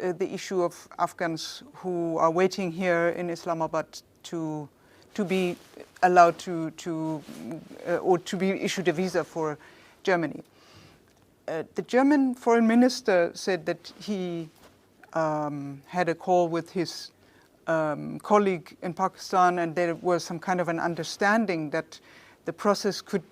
the issue of Afghans who are waiting here in Islamabad to be allowed or to be issued a visa for Germany. The German foreign minister said that he had a call with his colleague in Pakistan, and there was some kind of an understanding that the process could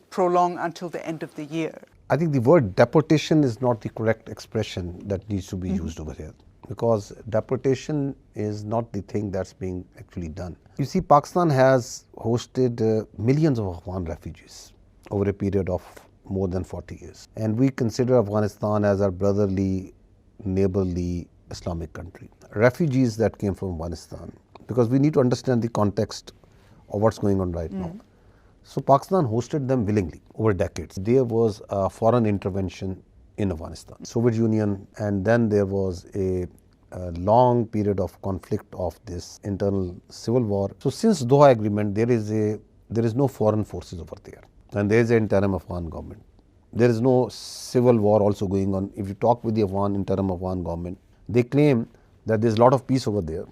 prolong until the end of the year. I think the word deportation is not the correct expression that needs to be used over here, because deportation is not the thing that's being actually done. You see, Pakistan has hosted millions of Afghan refugees over a period of more than 40 years. And we consider Afghanistan as our brotherly, neighborly Islamic country. Refugees that came from Afghanistan, because we need to understand the context of what's going on right now. So Pakistan hosted them willingly over decades. There was a foreign intervention in Afghanistan, Soviet Union, and then there was a long period of conflict of this internal civil war. So since Doha Agreement, there is no foreign forces over there, and there is an interim Afghan government. There is no civil war also going on. If you talk with the interim Afghan government, they claim that there is a lot of peace over there,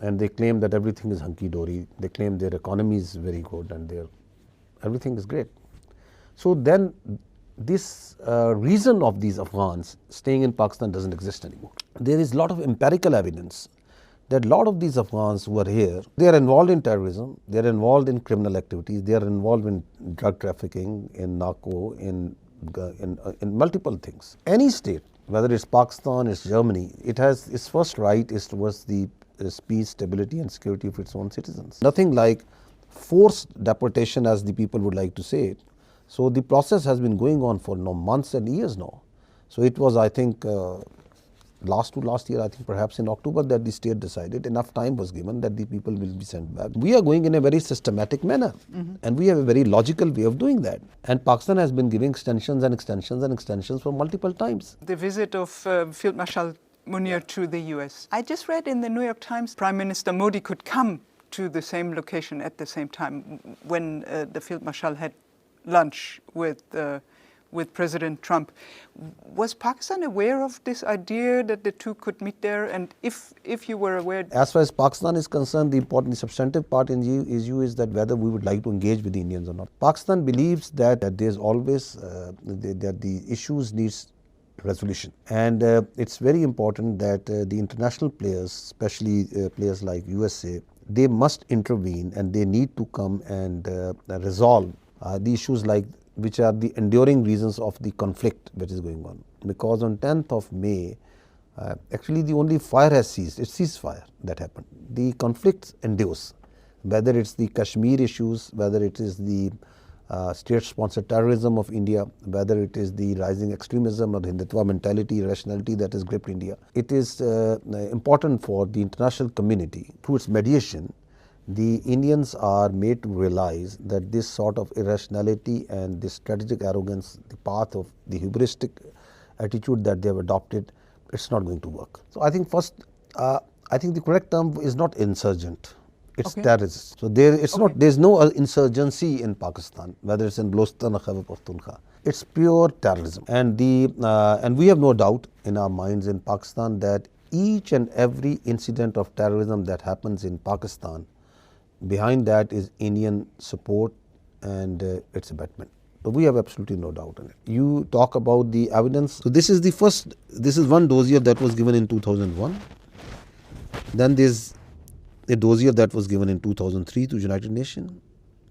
and they claim that everything is hunky-dory. They claim their economy is very good and everything is great. So then this reason of these Afghans staying in Pakistan doesn't exist anymore. There is a lot of empirical evidence that a lot of these Afghans who are here, they are involved in terrorism, they are involved in criminal activities, they are involved in drug trafficking, in narco, in multiple things. Any state, whether it's Pakistan, it's Germany, it has its first right is towards the peace, stability and security of its own citizens. Nothing like forced deportation, as the people would like to say it. So the process has been going on for months and years now. So it was, I think, last year, I think perhaps in October, that the state decided enough time was given that the people will be sent back. We are going in a very systematic manner, and we have a very logical way of doing that. And Pakistan has been giving extensions and extensions and extensions for multiple times. The visit of Field Marshal Munir to the US. I just read in the New York Times, Prime Minister Modi could come to the same location at the same time when the Field Marshal had lunch with President Trump. Was Pakistan aware of this idea that the two could meet there? And if you were aware? As far as Pakistan is concerned, the substantive part in issue is that whether we would like to engage with the Indians or not. Pakistan believes that there's always that the issues needs resolution, and it's very important that the international players, especially players like USA, they must intervene and they need to come and resolve the issues like which are the enduring reasons of the conflict that is going on. Because on 10th of May, actually the only fire has ceased. It's ceasefire that happened. The conflict endures, whether it's the Kashmir issues, whether it is the state-sponsored terrorism of India, whether it is the rising extremism or the Hindutva mentality, rationality that has gripped India. It is important for the international community, through its mediation, the Indians are made to realize that this sort of irrationality and this strategic arrogance, the path of the hubristic attitude that they have adopted, it's not going to work. So I think first, I think the correct term is not insurgent. It's terrorist. So there's no insurgency in Pakistan, whether it's in Balochistan or Khyber Pakhtunkhwa. It's pure terrorism. And we have no doubt in our minds in Pakistan that each and every incident of terrorism that happens in Pakistan, behind that is Indian support and its abetment. So we have absolutely no doubt in it. You talk about the evidence. So this is one dossier that was given in 2001. Then there's a dossier that was given in 2003 to United Nations.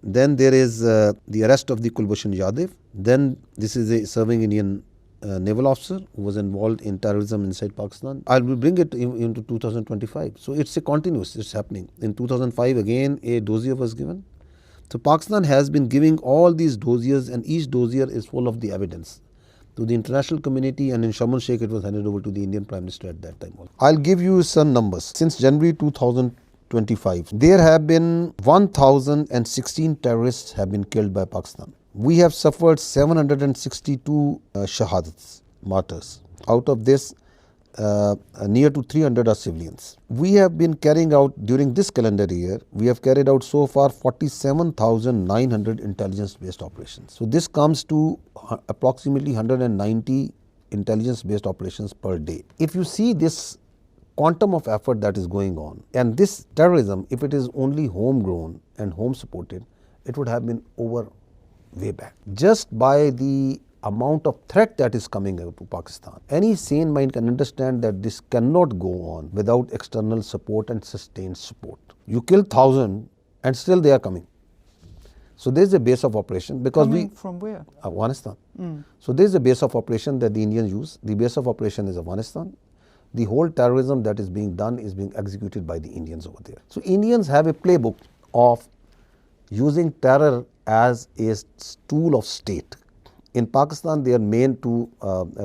Then there is the arrest of the Kulbhushan Yadav. Then this is a serving Indian naval officer who was involved in terrorism inside Pakistan. I will bring it into 2025. So it's a continuous, it's happening. In 2005 again a dossier was given. So Pakistan has been giving all these dossiers, and each dossier is full of the evidence to the international community, and in Sharm el Sheikh it was handed over to the Indian Prime Minister at that time also. I'll give you some numbers. Since January 2025, there have been 1,016 terrorists have been killed by Pakistan. We have suffered 762 shahadats, martyrs. Out of this, near to 300 are civilians. We have been carrying out, during this calendar year, we have carried out so far 47,900 intelligence-based operations. So this comes to approximately 190 intelligence based operations per day. If you see this quantum of effort that is going on, and this terrorism, if it is only homegrown and home supported, it would have been over way back. Just by the amount of threat that is coming to Pakistan, any sane mind can understand that this cannot go on without external support and sustained support. You kill 1,000 and still they are coming. So there is a base of operation because Coming from where? Afghanistan. So there is a base of operation that the Indians use. The base of operation is Afghanistan. The whole terrorism that is being done is being executed by the Indians over there. So Indians have a playbook of using terror as a tool of state. In Pakistan, their main two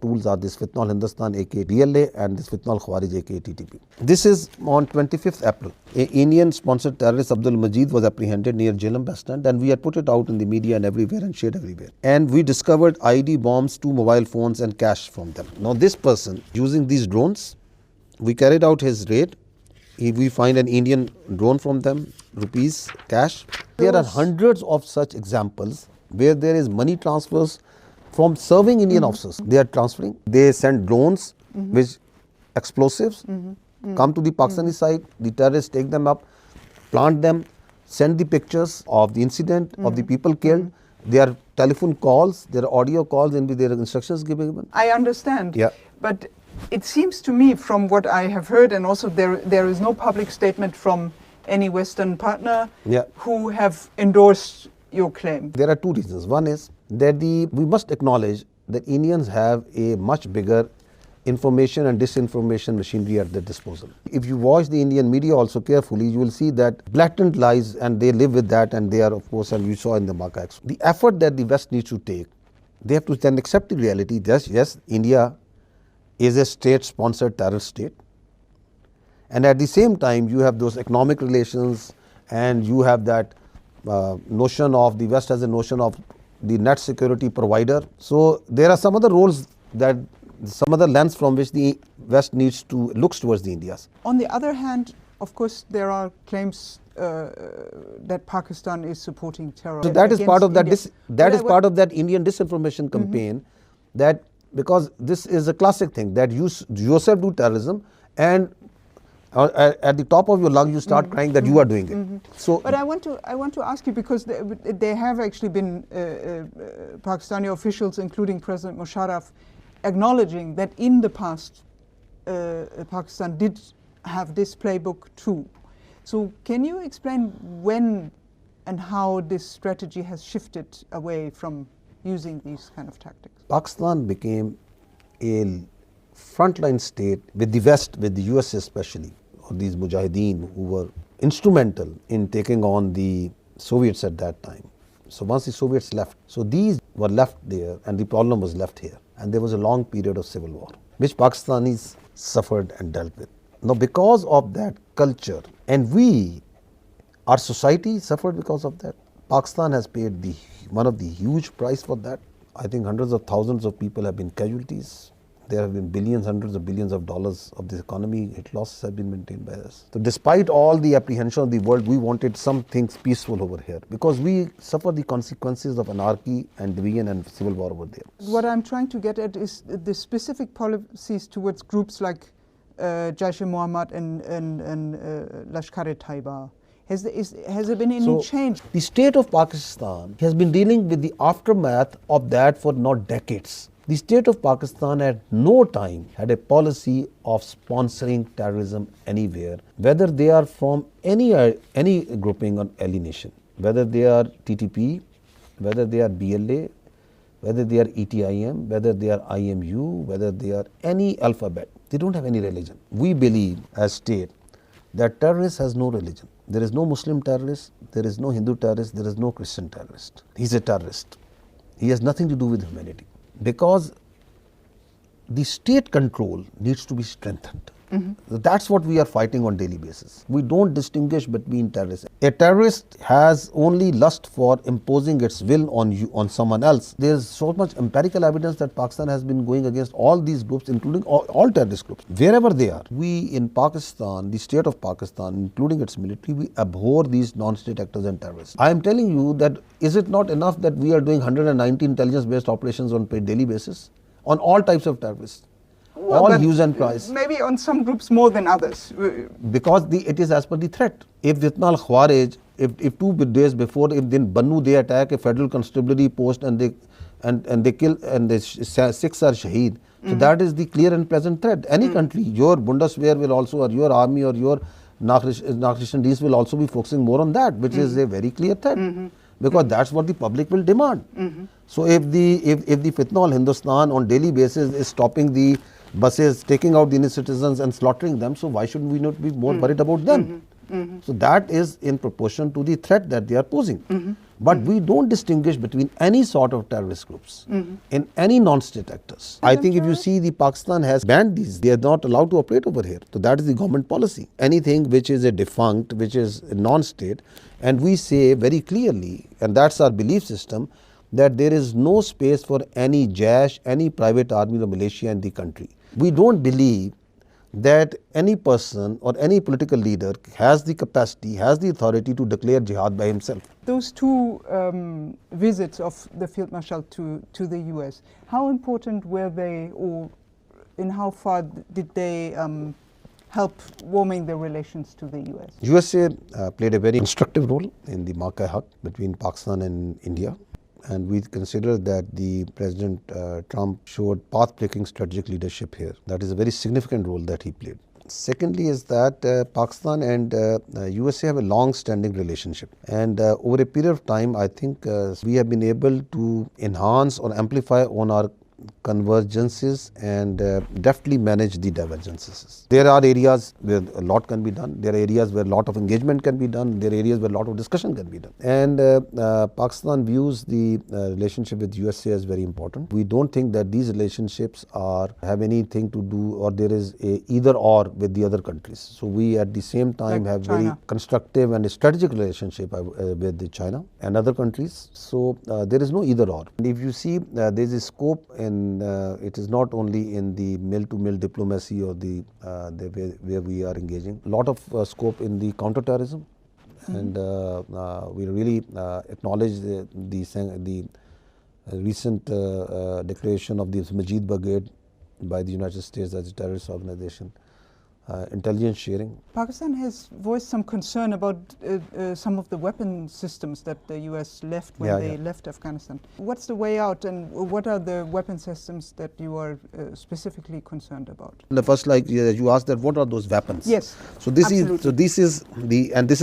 tools are this Fitna Hindustan aka DLA and this Fitna Khawarij aka TTP. This is on 25th April. An Indian-sponsored terrorist Abdul Majid was apprehended near Jhelum bus stand, and we had put it out in the media and everywhere and shared everywhere. And we discovered ID bombs, 2 mobile phones and cash from them. Now this person using these drones, we carried out his raid. We find an Indian drone from them, rupees, cash. There are hundreds of such examples where there is money transfers from serving Indian officers. They are transferring. They send drones with explosives, come to the Pakistani side. The terrorists take them up, plant them, send the pictures of the incident, of the people killed. There are telephone calls, there are audio calls in which there are instructions given. I understand. Yeah. But it seems to me from what I have heard, and also there is no public statement from any Western partner who have endorsed your claim. There are two reasons. One is that we must acknowledge that Indians have a much bigger information and disinformation machinery at their disposal. If you watch the Indian media also carefully, you will see that blatant lies, and they live with that, and they are, of course, and you saw in the Makkah. The effort that the West needs to take, they have to then accept the reality that yes, India is a state-sponsored terrorist state, and at the same time you have those economic relations, and you have that notion of the West as a notion of the net security provider. So there are some other roles that some other lens from which the West needs to looks towards the Indias. On the other hand, of course, there are claims that Pakistan is supporting terror. So that is part of that. That is part of that Indian disinformation campaign. That because this is a classic thing that you yourself do terrorism, and at the top of your lung you start crying that you are doing it. So, but I want to ask you, because there have actually been Pakistani officials, including President Musharraf, acknowledging that in the past Pakistan did have this playbook too. So can you explain when and how this strategy has shifted away from using these kind of tactics? Pakistan became a frontline state with the West, with the US especially, or these mujahideen who were instrumental in taking on the Soviets at that time. So once the Soviets left, so these were left there and the problem was left here. And there was a long period of civil war, which Pakistanis suffered and dealt with. Now because of that culture, and our society suffered because of that. Pakistan has paid one of the huge price for that. I think hundreds of thousands of people have been casualties. There have been billions, hundreds of billions of dollars of this economy. Losses have been maintained by us. So despite all the apprehension of the world, we wanted some things peaceful over here because we suffer the consequences of anarchy and division and civil war over there. What I'm trying to get at is the specific policies towards groups like Jaish-e-Mohammed and Lashkar-e-Taiba. Has there been any change? The state of Pakistan has been dealing with the aftermath of that for not decades. The state of Pakistan at no time had a policy of sponsoring terrorism anywhere, whether they are from any grouping or any nation, whether they are TTP, whether they are BLA, whether they are ETIM, whether they are IMU, whether they are any alphabet. They don't have any religion. We believe as state that terrorist has no religion. There is no Muslim terrorist, there is no Hindu terrorist, there is no Christian terrorist. He's a terrorist. He has nothing to do with humanity. Because the state control needs to be strengthened. That's what we are fighting on daily basis. We don't distinguish between terrorists. A terrorist has only lust for imposing its will on someone else. There's so much empirical evidence that Pakistan has been going against all these groups, including all terrorist groups, wherever they are. We in Pakistan, the state of Pakistan, including its military, we abhor these non-state actors and terrorists. I am telling you that is it not enough that we are doing 190 intelligence-based operations on a daily basis? on all types of terrorists, Well, all but hues and cries. maybe on some groups more than others. Because it is as per the threat. If Jitna al-Khawarij, if 2 days before, if in Bannu they attack a federal constabulary post and they kill and the 6 are shaheed, so that is the clear and present threat. Any country, your Bundeswehr will also, or your army or your Nachrichtendienst will also be focusing more on that, which is a very clear threat. Because that's what the public will demand. So if the fitna al Hindustan on daily basis is stopping the buses, taking out the Indian citizens and slaughtering them, so why should we not be more worried about them? So that is in proportion to the threat that they are posing. But we don't distinguish between any sort of terrorist groups in any non-state actors. I think if you see, the Pakistan has banned these, they are not allowed to operate over here. So that is the government policy. Anything which is a defunct, which is a non-state, and we say very clearly, and that's our belief system, that there is no space for any Jaish, any private army or militia in the country. We don't believe that any person or any political leader has the capacity, has the authority to declare jihad by himself. Those 2 visits of the Field Marshal to the US, how important were they, or in how far did they help warming the relations to the US? USA played a very constructive role in the Mark-e-Haq between Pakistan and India. And we consider that the President Trump showed path-breaking strategic leadership here. That is a very significant role that he played. Secondly is that Pakistan and USA have a long-standing relationship. And over a period of time, I think we have been able to enhance or amplify on our convergences and deftly manage the divergences. There are areas where a lot can be done. There are areas where a lot of engagement can be done. There are areas where a lot of discussion can be done. And Pakistan views the relationship with USA as very important. We don't think that these relationships have anything to do, or there is a either or with the other countries. So we at the same time have China. very constructive and strategic relationship with China and other countries. So there is no either or. And if you see, there is a scope in it is not only in the mill-to-mill diplomacy or the where we are engaging. A lot of scope in the counter-terrorism, and we really acknowledge the recent declaration of the Majid Brigade by the United States as a terrorist organization. Intelligence sharing. Pakistan has voiced some concern about some of the weapon systems that the US left when they left Afghanistan. What's the way out, and what are the weapon systems that you are specifically concerned about? The first, like you asked, that what are those weapons? Yes. So this is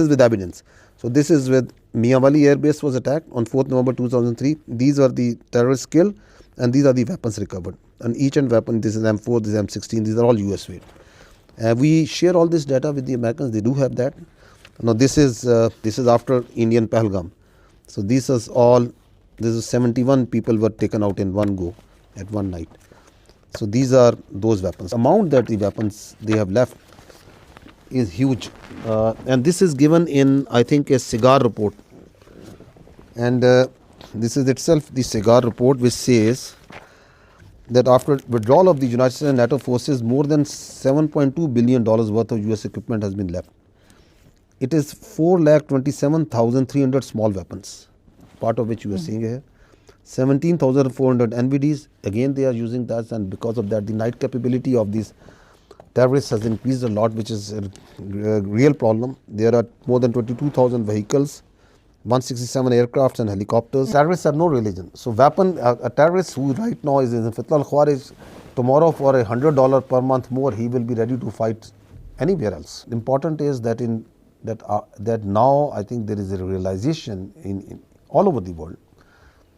with evidence. So this is with Mianwali Air Base was attacked on 4th November 2003. These are the terrorists killed, and these are the weapons recovered. And each weapon, this is M4, this is M16, these are all US made. We share all this data with the Americans. They do have that. Now this is after Indian Pahalgam. So this is 71 people were taken out in one go at one night. So these are those weapons. The amount that the weapons they have left is huge, and this is given in, I think, a SIGAR report. And this is itself the SIGAR report, which says that after withdrawal of the United States and NATO forces, more than $7.2 billion worth of US equipment has been left. It is 4,27,300 small weapons, part of which you are seeing here. 17,400 NVDs, again they are using that, and because of that the night capability of these terrorists has increased a lot, which is a real problem. There are more than 22,000 vehicles, 167 aircrafts and helicopters. Terrorists have no religion. So a terrorist who right now is in Fitna al-Khawarij, tomorrow for $100 per month more, he will be ready to fight anywhere else. Important is that that now I think there is a realization in all over the world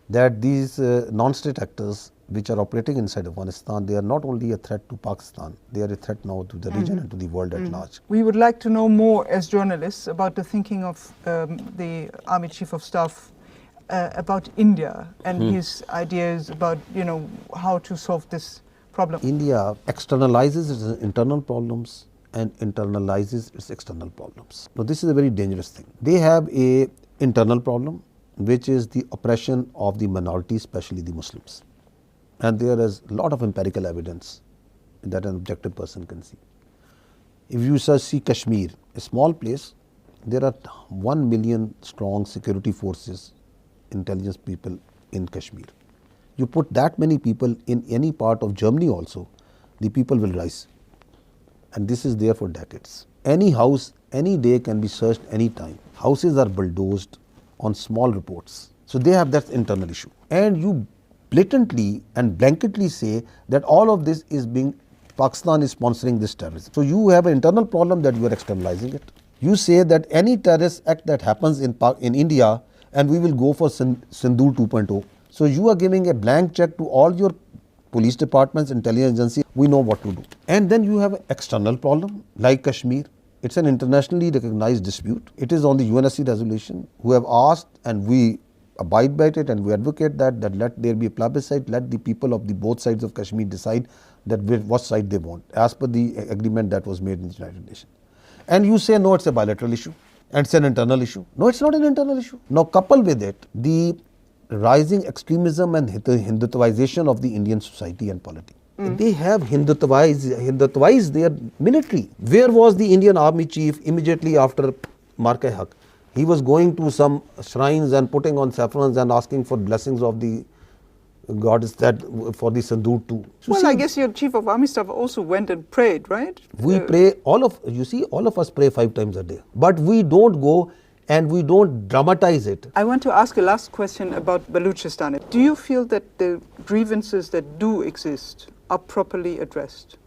that these non-state actors which are operating inside Afghanistan, they are not only a threat to Pakistan, they are a threat now to the region and to the world at large. We would like to know more as journalists about the thinking of the Army Chief of Staff about India and his ideas about, how to solve this problem. India externalizes its internal problems and internalizes its external problems. Now this is a very dangerous thing. They have a internal problem, which is the oppression of the minorities, especially the Muslims. And there is a lot of empirical evidence that an objective person can see. If you see Kashmir, a small place, there are 1 million strong security forces, intelligence people in Kashmir. You put that many people in any part of Germany also, the people will rise. And this is there for decades. Any house, any day can be searched any time. Houses are bulldozed on small reports. So they have that internal issue. And you blatantly and blanketly say that all of this is Pakistan is sponsoring this terrorism. So you have an internal problem that you are externalizing it. You say that any terrorist act that happens in India, and we will go for Sindoor 2.0. So you are giving a blank check to all your police departments, intelligence agencies, we know what to do. And then you have an external problem like Kashmir. It's an internationally recognized dispute. It is on the UNSC resolution who have asked, and we abide by it and we advocate that let there be a plebiscite, let the people of the both sides of Kashmir decide that what side they want as per the agreement that was made in the United Nations. And you say no, it's a bilateral issue and it's an internal issue. No, it's not an internal issue. Now couple with it the rising extremism and Hindutvaization of the Indian society and polity. They have Hindutvaized their military. Where was the Indian army chief immediately after Mark-e-Haq? He was going to some shrines and putting on saffrons and asking for blessings of the goddess that for the Sindoor too. So well, I guess your chief of army staff also went and prayed, right? We pray, all of us pray 5 times a day. But we don't go and we don't dramatize it. I want to ask a last question about Balochistan. Do you feel that the grievances that do exist are properly addressed?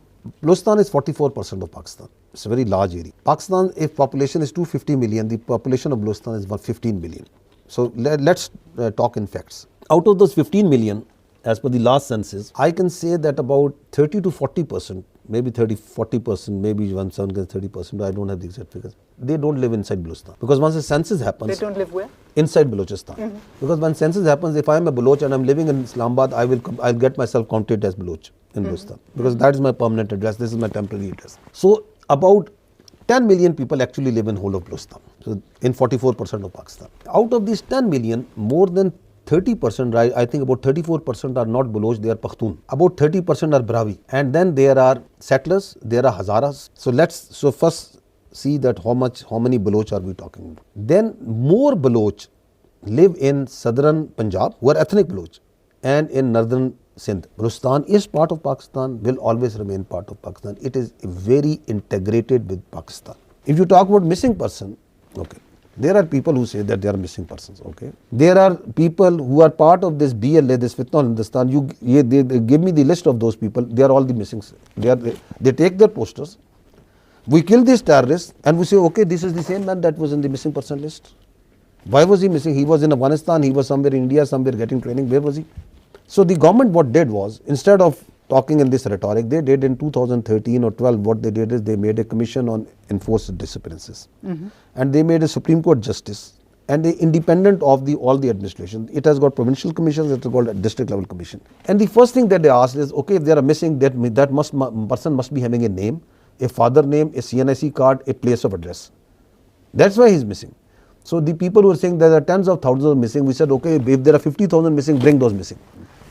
Balochistan is 44% of Pakistan. It's a very large area. Pakistan, if population is 250 million, the population of Balochistan is 115 million. So let's talk in facts. Out of those 15 million, as per the last census, I can say that about 30 to 40%, maybe 40%, maybe one someone gets 30%, I don't have the exact figures. They don't live inside Balochistan. Because once the census happens... They don't live where? Inside Balochistan. Because when census happens, if I am a Baloch and I am living in Islamabad, I'll get myself counted as Baloch in Balochistan. Because that is my permanent address, this is my temporary address. So about 10 million people actually live in whole of Balochistan, so in 44% of Pakistan. Out of these 10 million, more than 30%, I think about 34% are not Baloch, they are Pakhtun. About 30% are Brahvi. And then there are settlers, there are Hazaras. So first see that how many Baloch are we talking about. Then more Baloch live in southern Punjab, who are ethnic Baloch, and in northern Sindh. Balochistan is part of Pakistan, will always remain part of Pakistan. It is very integrated with Pakistan. If you talk about missing person, okay, there are people who say that they are missing persons, okay. There are people who are part of this BLA, this Fitna Hindustan, they give me the list of those people, they are all the missing. They take their posters, we kill these terrorists and we say, okay, this is the same man that was in the missing person list. Why was he missing? He was in Afghanistan, he was somewhere in India, somewhere getting training, where was he? So the government what did was, instead of talking in this rhetoric, they did in 2013 or 12, what they did is they made a commission on enforced disappearances. And they made a Supreme Court justice and they independent of all the administration. It has got provincial commissions, it is called a district level commission. And the first thing that they asked is, okay, if they are missing, that person must be having a name, a father name, a CNIC card, a place of address. That's why he is missing. So the people who are saying there are tens of thousands of missing, we said, okay, if there are 50,000 missing, bring those missing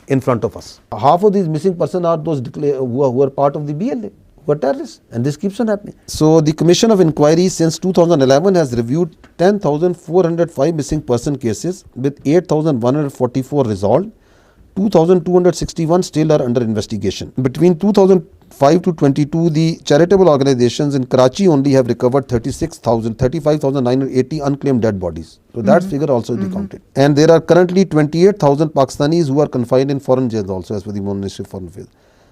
in front of us. Half of these missing persons are those who are part of the BLA, who are terrorists, and this keeps on happening. So the Commission of Inquiry since 2011 has reviewed 10,405 missing person cases with 8,144 resolved. 2,261 still are under investigation. Between 2005 to 22, the charitable organizations in Karachi only have recovered 35,980 unclaimed dead bodies. So that figure also is counted. And there are currently 28,000 Pakistanis who are confined in foreign jails also, as per the Ministry of Foreign Affairs.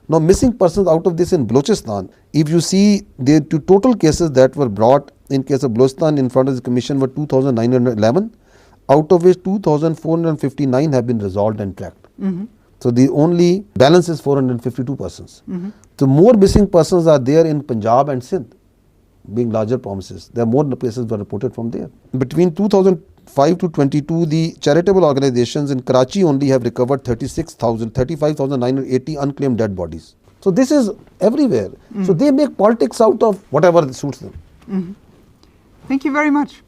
Now missing persons out of this in Balochistan, if you see the total cases that were brought in case of Balochistan in front of the Commission were 2,911, out of which 2,459 have been resolved and tracked. So the only balance is 452 persons. So more missing persons are there in Punjab and Sindh, being larger provinces. There are more cases were reported from there. Between 2005 to 22, the charitable organizations in Karachi only have recovered 35,980 unclaimed dead bodies. So this is everywhere. So they make politics out of whatever suits them. Thank you very much.